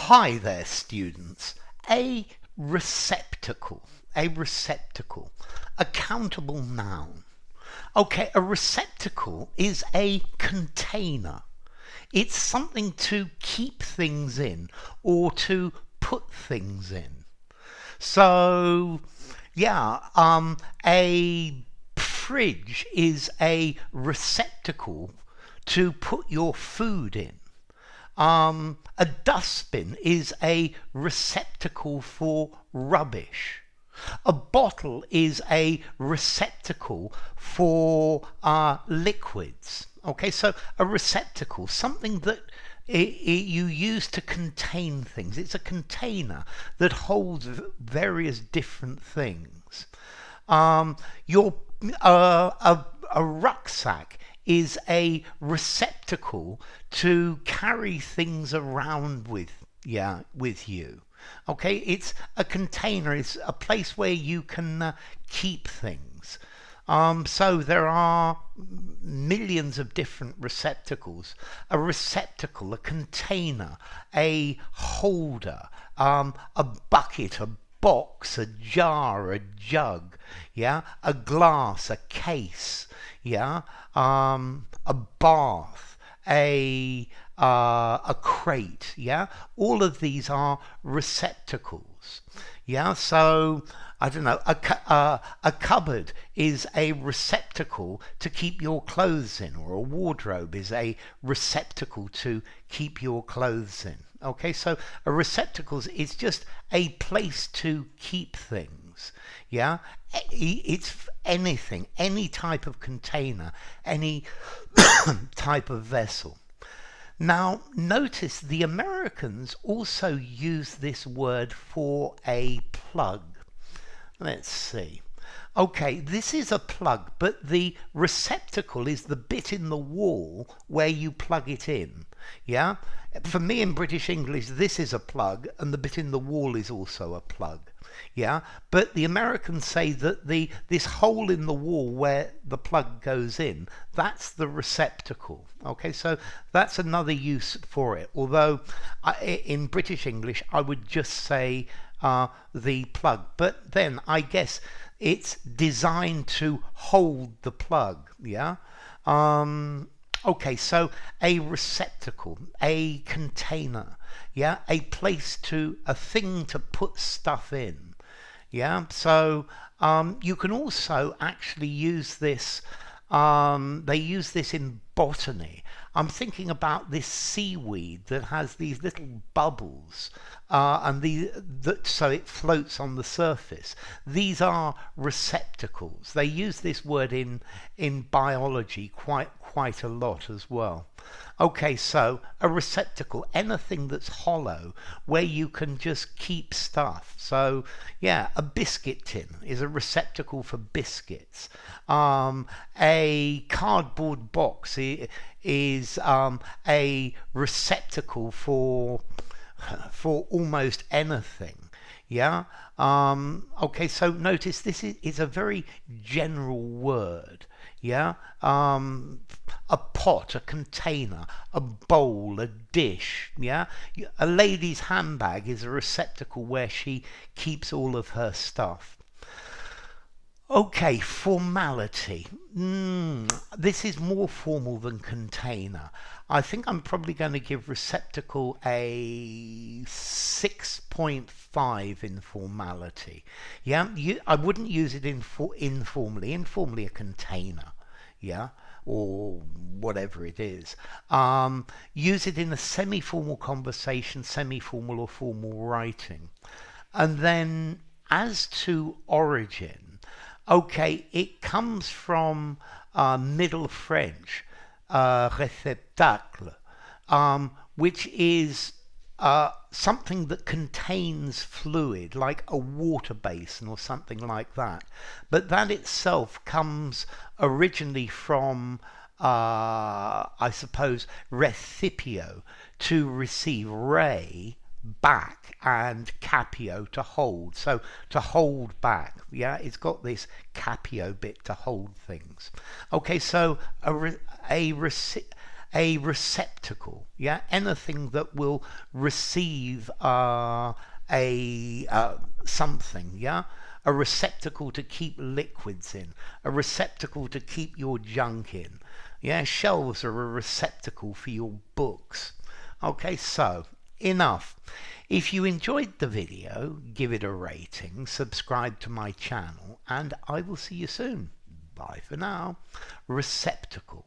Hi there, students. A receptacle. A receptacle. A countable noun. Okay, a receptacle is a container. It's something to keep things in or to put things in. So, a fridge is a receptacle to put your food in. A dustbin is a receptacle for rubbish. A bottle is a receptacle for liquids. Okay, so a receptacle, something that you use to contain things. It's a container that holds various different things. Your a rucksack is a receptacle to carry things around with you. Okay, it's a container, it's a place where you can keep things. So there are millions of different receptacles. A receptacle, a container, a holder, a bucket, a box, a jar, a jug, a glass, a case, a bath, a crate, all of these are receptacles. So I don't know, a cupboard is a receptacle to keep your clothes in, or a wardrobe is a receptacle to keep your clothes in. Okay, so a receptacle is just a place to keep things. It's anything, any type of container, any type of vessel. Now, notice the Americans also use this word for a plug. Let's see. Okay, this is a plug, but the receptacle is the bit in the wall where you plug it in. For me in British English, this is a plug, and the bit in the wall is also a plug. But the Americans say that this hole in the wall where the plug goes in, that's the receptacle. Okay, so that's another use for it. Although in British English, I would just say the plug. But then I guess it's designed to hold the plug. Okay, so a receptacle, a container, a place a thing to put stuff in. So you can also actually use this, they use this in botany. I'm thinking about this seaweed that has these little bubbles, so it floats on the surface. These are receptacles. They use this word in biology quite a lot as well. Okay, so a receptacle, anything that's hollow where you can just keep stuff. So a biscuit tin is a receptacle for biscuits. A cardboard box is a receptacle for almost anything. Okay, so notice this is a very general word. A pot, a container, a bowl, a dish. A lady's handbag is a receptacle where she keeps all of her stuff. Okay, formality. This is more formal than container. I think I'm probably going to give receptacle a 6.5 in formality. I wouldn't use it informally. Informally, a container. Or whatever it is. Use it in a semi-formal conversation, semi-formal or formal writing. And then as to origin, okay, it comes from Middle French, receptacle, which is something that contains fluid, like a water basin or something like that. But that itself comes originally from, I suppose, recipio, to receive, re, back, and capio, to hold. So to hold back, it's got this capio bit to hold things. Okay, so a receptacle, yeah, anything that will receive something, yeah, a receptacle to keep liquids in, a receptacle to keep your junk in. Yeah, shelves are a receptacle for your books. Okay, so enough. If you enjoyed the video, give it a rating, subscribe to my channel, and I will see you soon. Bye for now. Receptacle.